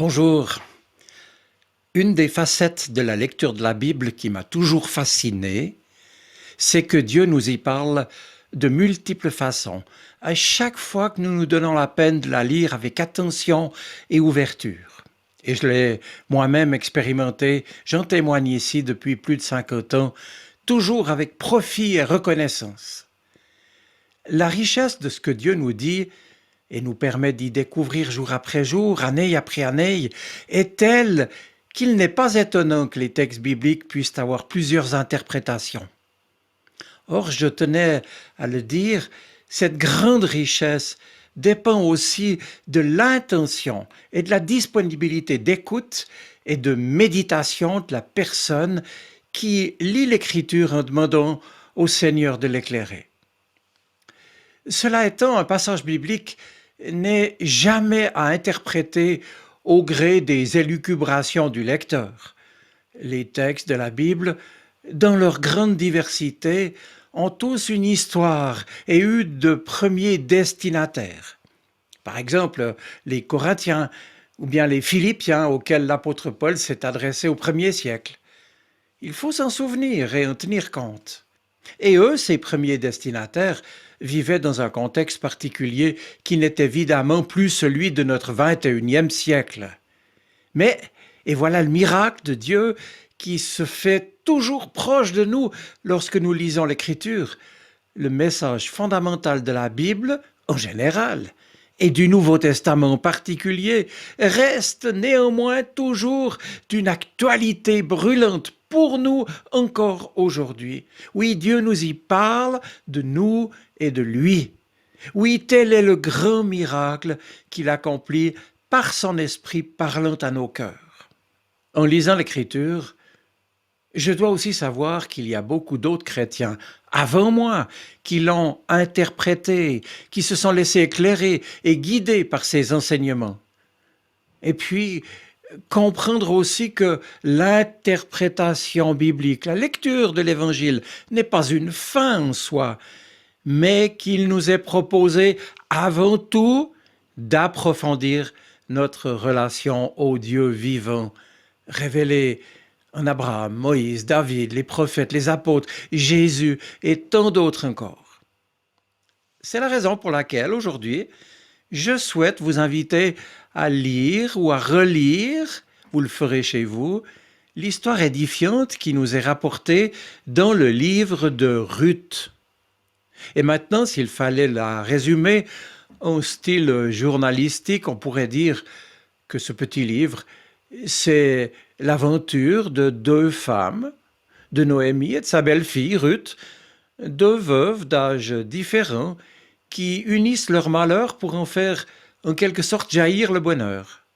Bonjour. Une des facettes de la lecture de la Bible qui m'a toujours fasciné, c'est que Dieu nous y parle de multiples façons, à chaque fois que nous nous donnons la peine de la lire avec attention et ouverture. Et je l'ai moi-même expérimenté, j'en témoigne ici depuis plus de 50 ans, toujours avec profit et reconnaissance. La richesse de ce que Dieu nous dit et nous permet d'y découvrir jour après jour, année après année, est telle qu'il n'est pas étonnant que les textes bibliques puissent avoir plusieurs interprétations. Or, je tenais à le dire, cette grande richesse dépend aussi de l'intention et de la disponibilité d'écoute et de méditation de la personne qui lit l'Écriture en demandant au Seigneur de l'éclairer. Cela étant, un passage biblique n'est jamais à interpréter au gré des élucubrations du lecteur. Les textes de la Bible, dans leur grande diversité, ont tous une histoire et eu de premiers destinataires. Par exemple, les Corinthiens ou bien les Philippiens auxquels l'apôtre Paul s'est adressé au 1er siècle. Il faut s'en souvenir et en tenir compte. Et eux, ces premiers destinataires, vivaient dans un contexte particulier qui n'est évidemment plus celui de notre 21e siècle. Mais, et voilà le miracle de Dieu qui se fait toujours proche de nous lorsque nous lisons l'Écriture, le message fondamental de la Bible, en général, et du Nouveau Testament en particulier, reste néanmoins toujours d'une actualité brûlante pour nous encore aujourd'hui. Oui, Dieu nous y parle de nous et de lui. Oui, tel est le grand miracle qu'il accomplit par son esprit parlant à nos cœurs. En lisant l'Écriture, je dois aussi savoir qu'il y a beaucoup d'autres chrétiens avant moi qui l'ont interprété, qui se sont laissés éclairer et guider par ces enseignements. Et puis, comprendre aussi que l'interprétation biblique, la lecture de l'Évangile n'est pas une fin en soi, mais qu'il nous est proposé avant tout d'approfondir notre relation au Dieu vivant, révélé en Abraham, Moïse, David, les prophètes, les apôtres, Jésus et tant d'autres encore. C'est la raison pour laquelle aujourd'hui, je souhaite vous inviter à lire ou à relire, vous le ferez chez vous, l'histoire édifiante qui nous est rapportée dans le livre de Ruth. Et maintenant, s'il fallait la résumer en style journalistique, on pourrait dire que ce petit livre, c'est l'aventure de deux femmes, de Noémie et de sa belle-fille Ruth, deux veuves d'âge différents qui unissent leurs malheurs pour en faire en quelque sorte jaillir le bonheur.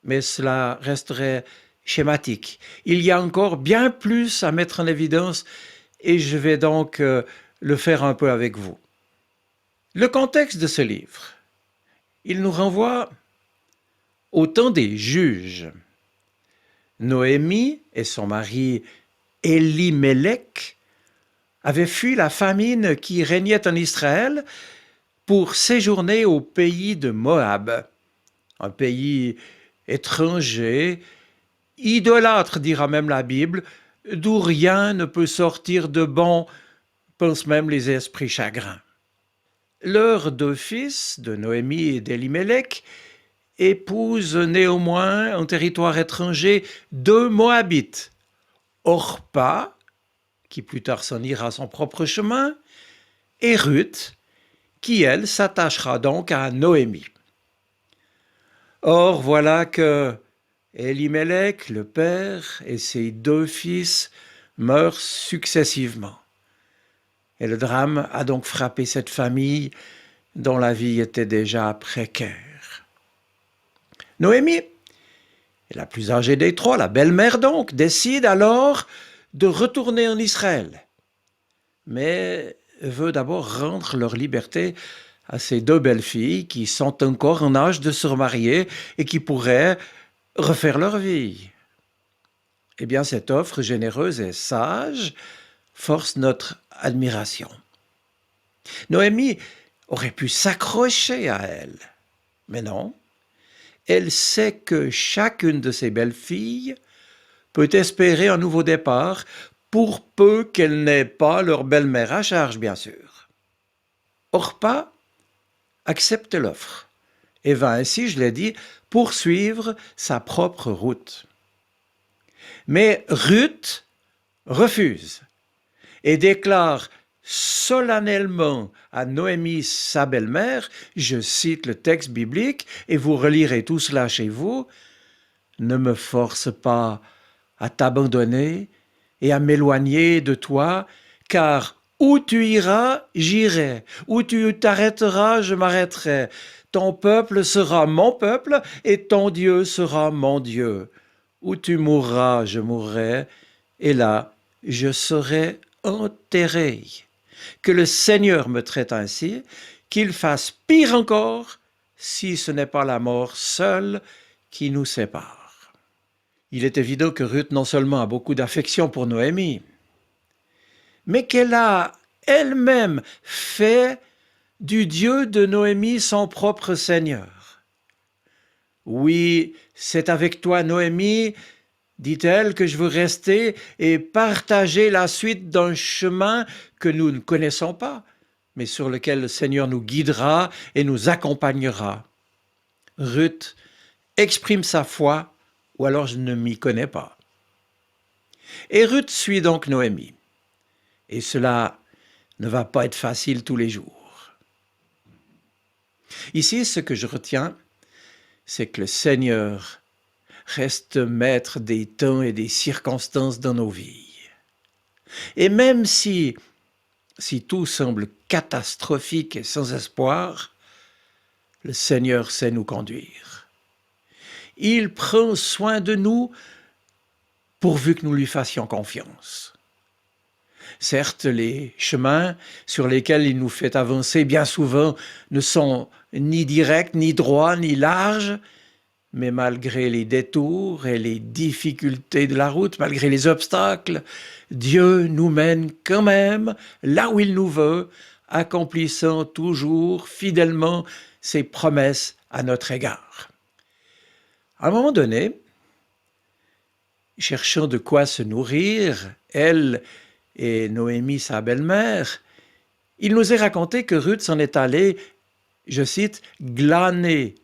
Mais cela resterait schématique. Il y a encore bien plus à mettre en évidence et je vais donc le faire un peu avec vous. Le contexte de ce livre, il nous renvoie au temps des juges. Noémie et son mari Élimélec avaient fui la famine qui régnait en Israël pour séjourner au pays de Moab, un pays étranger, idolâtre, dira même la Bible, d'où rien ne peut sortir de bon, pensent même les esprits chagrins. Leurs deux fils, de Noémie et d'Élimélec, épousent néanmoins en territoire étranger deux Moabites, Orpa, qui plus tard s'en ira son propre chemin, et Ruth, qui elle s'attachera donc à Noémie. Or voilà que Élimélec, le père, et ses deux fils meurent successivement. Et le drame a donc frappé cette famille dont la vie était déjà précaire. Noémie, la plus âgée des trois, la belle-mère donc, décide alors de retourner en Israël, mais veut d'abord rendre leur liberté à ces deux belles-filles qui sont encore en âge de se remarier et qui pourraient refaire leur vie. Eh bien, cette offre généreuse et sage force notre admiration. Noémie aurait pu s'accrocher à elle, mais non. elle sait que chacune de ses belles-filles peut espérer un nouveau départ, pour peu qu'elles n'aient pas leur belle-mère à charge, bien sûr. Orpa accepte l'offre et va ainsi, je l'ai dit, poursuivre sa propre route. Mais Ruth refuse et déclare solennellement à Noémie, sa belle-mère, je cite le texte biblique, et vous relirez tout cela chez vous, « Ne me force pas à t'abandonner et à m'éloigner de toi, car où tu iras, j'irai, où tu t'arrêteras, je m'arrêterai. Ton peuple sera mon peuple et ton Dieu sera mon Dieu. Où tu mourras, je mourrai, et là, je serai enterré. Que le Seigneur me traite ainsi, qu'il fasse pire encore, si ce n'est pas la mort seule qui nous sépare. » Il est évident que Ruth non seulement a beaucoup d'affection pour Noémie, mais qu'elle a elle-même fait du Dieu de Noémie son propre Seigneur. Oui, c'est avec toi, Noémie, dit-elle, que je veux rester et partager la suite d'un chemin que nous ne connaissons pas, mais sur lequel le Seigneur nous guidera et nous accompagnera. Ruth exprime sa foi, ou alors je ne m'y connais pas. Et Ruth suit donc Noémie. Et cela ne va pas être facile tous les jours. Ici, ce que je retiens, c'est que le Seigneur reste maître des temps et des circonstances dans nos vies. Et même si tout semble catastrophique et sans espoir, le Seigneur sait nous conduire. Il prend soin de nous pourvu que nous lui fassions confiance. Certes, les chemins sur lesquels il nous fait avancer bien souvent ne sont ni directs, ni droits, ni larges, mais malgré les détours et les difficultés de la route, malgré les obstacles, Dieu nous mène quand même là où il nous veut, accomplissant toujours fidèlement ses promesses à notre égard. À un moment donné, cherchant de quoi se nourrir, elle et Noémie, sa belle-mère, il nous est raconté que Ruth s'en est allée, je cite, glaner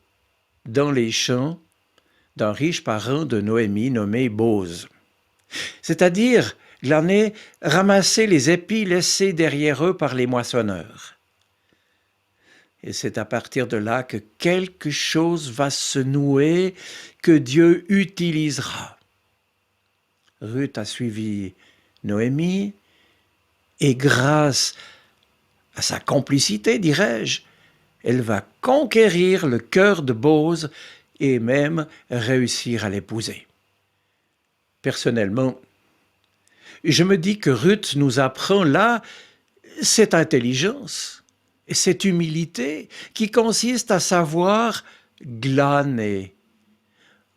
dans les champs d'un riche parent de Noémie nommé Boz. C'est-à-dire glaner, ramasser les épis laissés derrière eux par les moissonneurs. Et c'est à partir de là que quelque chose va se nouer que Dieu utilisera. Ruth a suivi Noémie, et grâce à sa complicité, dirais-je, elle va conquérir le cœur de Boz et même réussir à l'épouser. Personnellement, je me dis que Ruth nous apprend là cette intelligence et cette humilité qui consiste à savoir glaner.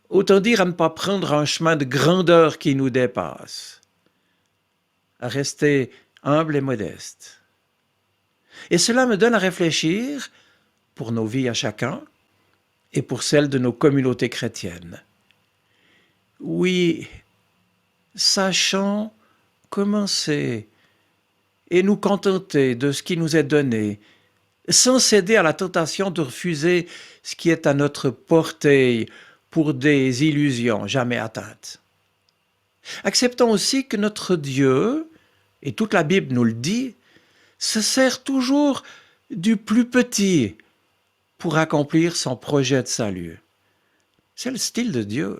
Autant dire à ne pas prendre un chemin de grandeur qui nous dépasse, à rester humble et modeste. Et cela me donne à réfléchir pour nos vies à chacun et pour celles de nos communautés chrétiennes. Oui, sachons commencer et nous contenter de ce qui nous est donné, sans céder à la tentation de refuser ce qui est à notre portée pour des illusions jamais atteintes. Acceptons aussi que notre Dieu, et toute la Bible nous le dit, se sert toujours du plus petit pour accomplir son projet de salut. C'est le style de Dieu.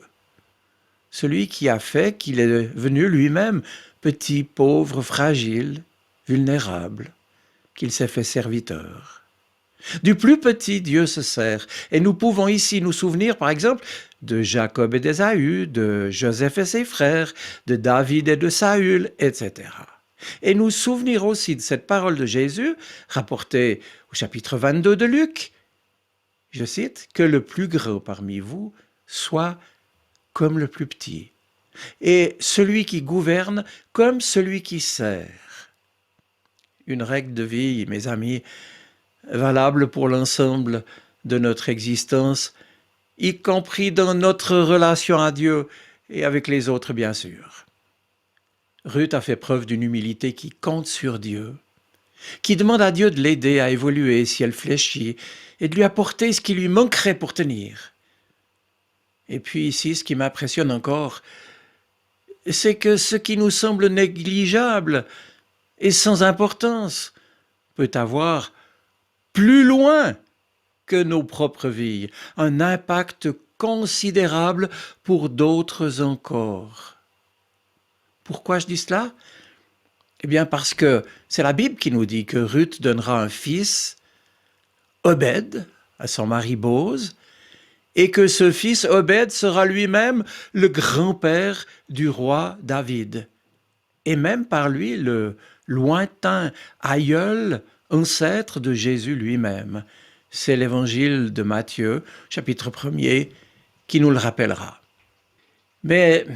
Celui qui a fait qu'il est venu lui-même petit, pauvre, fragile, vulnérable, qu'il s'est fait serviteur. Du plus petit, Dieu se sert. Et nous pouvons ici nous souvenir, par exemple, de Jacob et d'Ésaü, de Joseph et ses frères, de David et de Saül, etc. Et nous souvenir aussi de cette parole de Jésus, rapportée au chapitre 22 de Luc, je cite, « Que le plus grand parmi vous soit comme le plus petit, et celui qui gouverne comme celui qui sert. » Une règle de vie, mes amis, valable pour l'ensemble de notre existence y compris dans notre relation à Dieu et avec les autres, bien sûr. Ruth a fait preuve d'une humilité qui compte sur Dieu, qui demande à Dieu de l'aider à évoluer si elle fléchit et de lui apporter ce qui lui manquerait pour tenir. Et puis ici, ce qui m'impressionne encore, c'est que ce qui nous semble négligeable et sans importance peut avoir plus loin que nos propres vies, un impact considérable pour d'autres encore. Pourquoi je dis cela? Eh bien parce que c'est la Bible qui nous dit que Ruth donnera un fils, Obed, à son mari Bose, et que ce fils Obed sera lui-même le grand-père du roi David, et même par lui le lointain aïeul, ancêtre de Jésus lui-même. C'est l'évangile de Matthieu, chapitre 1er, qui nous le rappellera. Mais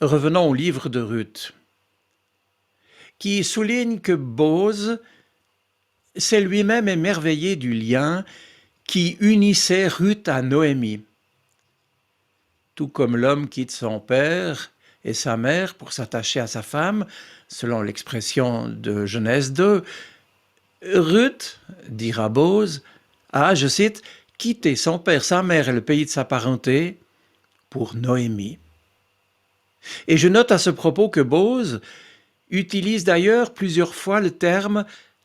revenons au livre de Ruth, qui souligne que Bose s'est lui-même émerveillé du lien qui unissait Ruth à Noémie. Tout comme l'homme quitte son père et sa mère pour s'attacher à sa femme, selon l'expression de Genèse 2, Ruth, dira Bose, a, je cite, quitté son père, sa mère et le pays de sa parenté pour Noémie. Et je note à ce propos que Bose utilise d'ailleurs plusieurs fois le terme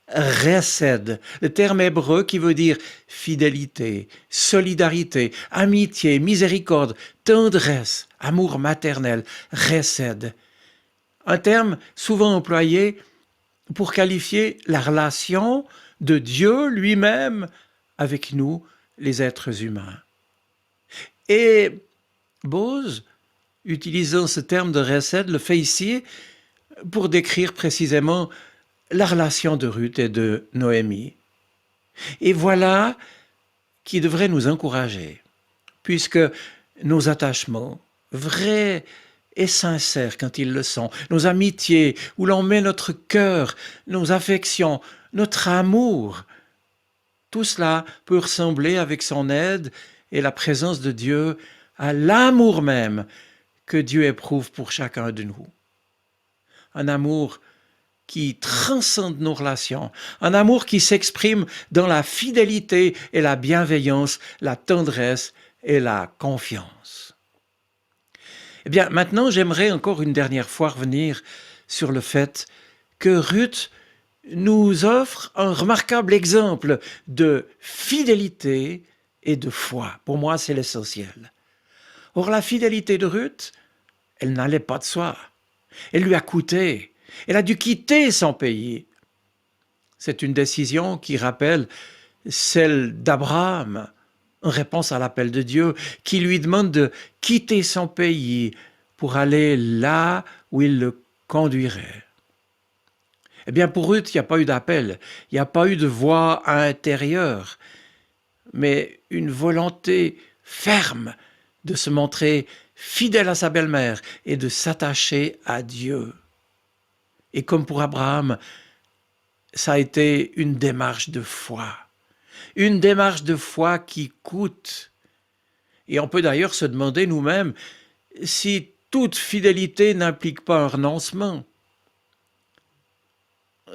Resed, le terme hébreu qui veut dire fidélité, solidarité, amitié, miséricorde, tendresse, amour maternel, Resed. Un terme souvent employé pour qualifier la relation de Dieu lui-même avec nous, les êtres humains. Et Bose, utilisant ce terme de Resed, le fait ici pour décrire précisément la relation de Ruth et de Noémie. Et voilà qui devrait nous encourager, puisque nos attachements, vrais et sincères quand ils le sont, nos amitiés, où l'on met notre cœur, nos affections, notre amour, tout cela peut ressembler avec son aide et la présence de Dieu à l'amour même que Dieu éprouve pour chacun de nous. Un amour qui transcende nos relations, un amour qui s'exprime dans la fidélité et la bienveillance, la tendresse et la confiance. Eh bien, maintenant, j'aimerais encore une dernière fois revenir sur le fait que Ruth nous offre un remarquable exemple de fidélité et de foi. Pour moi, c'est l'essentiel. Or, la fidélité de Ruth, elle n'allait pas de soi. Elle lui a coûté. Elle a dû quitter son pays. C'est une décision qui rappelle celle d'Abraham, en réponse à l'appel de Dieu, qui lui demande de quitter son pays pour aller là où il le conduirait. Eh bien, pour Ruth, il n'y a pas eu d'appel, il n'y a pas eu de voix intérieure, mais une volonté ferme de se montrer fidèle à sa belle-mère et de s'attacher à Dieu. Et comme pour Abraham, ça a été une démarche de foi. Une démarche de foi qui coûte. Et on peut d'ailleurs se demander nous-mêmes si toute fidélité n'implique pas un renoncement.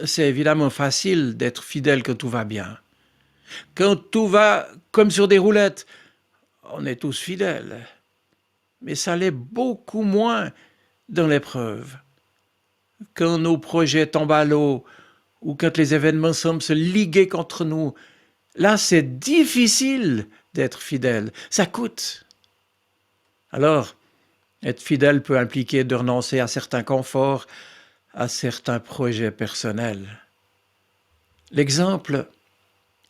C'est évidemment facile d'être fidèle quand tout va bien. Quand tout va comme sur des roulettes, on est tous fidèles. Mais ça l'est beaucoup moins dans l'épreuve. Quand nos projets tombent à l'eau ou quand les événements semblent se liguer contre nous, là c'est difficile d'être fidèle, ça coûte. Alors, être fidèle peut impliquer de renoncer à certains conforts, à certains projets personnels. L'exemple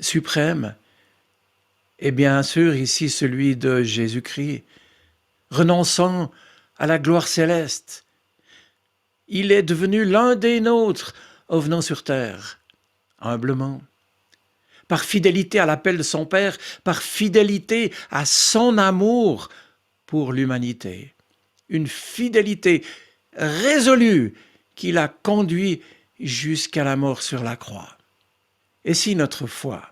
suprême est bien sûr ici celui de Jésus-Christ, renonçant à la gloire céleste. Il est devenu l'un des nôtres en venant sur terre, humblement, par fidélité à l'appel de son Père, par fidélité à son amour pour l'humanité. Une fidélité résolue qui l'a conduit jusqu'à la mort sur la croix. Et si notre foi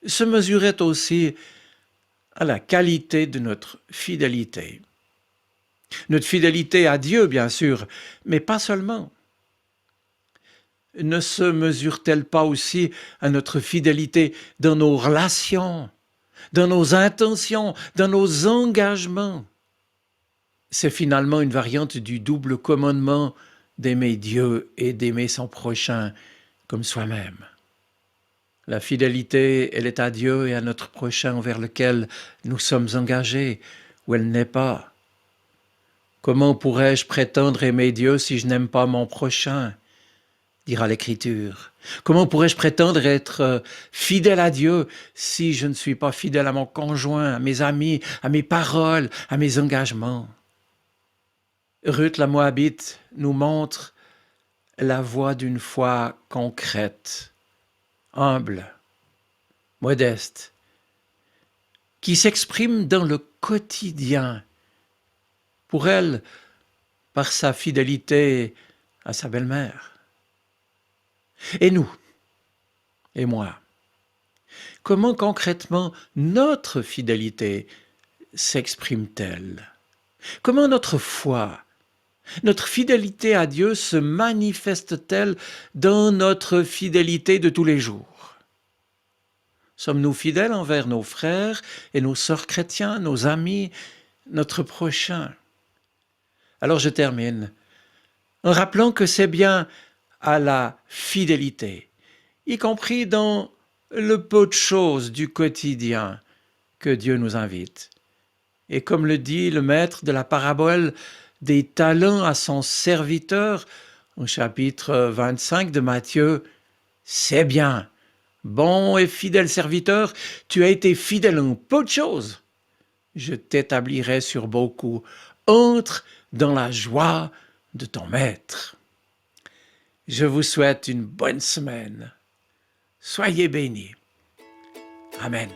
se mesurait aussi à la qualité de notre fidélité. Notre fidélité à Dieu, bien sûr, mais pas seulement. Ne se mesure-t-elle pas aussi à notre fidélité dans nos relations, dans nos intentions, dans nos engagements? C'est finalement une variante du double commandement d'aimer Dieu et d'aimer son prochain comme soi-même. La fidélité, elle est à Dieu et à notre prochain envers lequel nous sommes engagés, ou elle n'est pas. Comment pourrais-je prétendre aimer Dieu si je n'aime pas mon prochain? Dira l'Écriture. Comment pourrais-je prétendre être fidèle à Dieu si je ne suis pas fidèle à mon conjoint, à mes amis, à mes paroles, à mes engagements? Ruth la Moabite nous montre la voie d'une foi concrète, humble, modeste, qui s'exprime dans le quotidien. Pour elle, par sa fidélité à sa belle-mère. Et nous, et moi, comment concrètement notre fidélité s'exprime-t-elle? Comment notre foi, notre fidélité à Dieu se manifeste-t-elle dans notre fidélité de tous les jours? Sommes-nous fidèles envers nos frères et nos sœurs chrétiens, nos amis, notre prochain? Alors je termine en rappelant que c'est bien à la fidélité, y compris dans le peu de choses du quotidien, que Dieu nous invite. Et comme le dit le maître de la parabole des talents à son serviteur, au chapitre 25 de Matthieu, « C'est bien, bon et fidèle serviteur, tu as été fidèle en peu de choses. Je t'établirai sur beaucoup. Entre dans la joie de ton maître. » Je vous souhaite une bonne semaine. Soyez bénis. Amen.